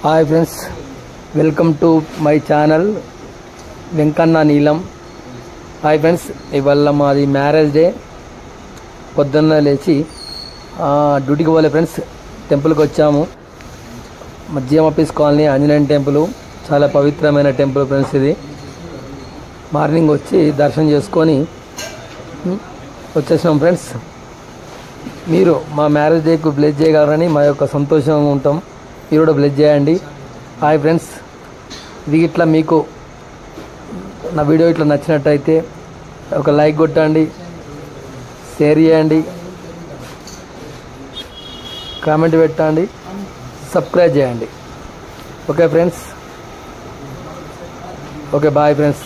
Hi friends, welcome to my channel Venkanna Neelam. Hi friends, ఇవాళ మాది marriage day. పొద్దున్న లేచి డ్యూటీకి పోలే ఫ్రెండ్స్. టెంపుల్కి వచ్చాము. GM office colony Anjaneya temple చాలా పవిత్రమైన టెంపుల్ ఫ్రెండ్స్. ఇది మార్నింగ్ వచ్చి దర్శనం చేసుకొని వచ్చేసినాం ఫ్రెండ్స్. మీరు మా మ్యారేజ్ డేకు బ్లెస్ చేయగలరని మా యొక్క సంతోషంగా ఉంటాం. మీరు కూడా బ్లెస్ చేయండి. హాయ్ ఫ్రెండ్స్, ఇది ఇట్లా మీకు నా వీడియో ఇట్లా నచ్చినట్టయితే ఒక లైక్ కొట్టండి, షేర్ చేయండి, కామెంట్ పెట్టండి, సబ్స్క్రైబ్ చేయండి. Okay friends, okay bye friends.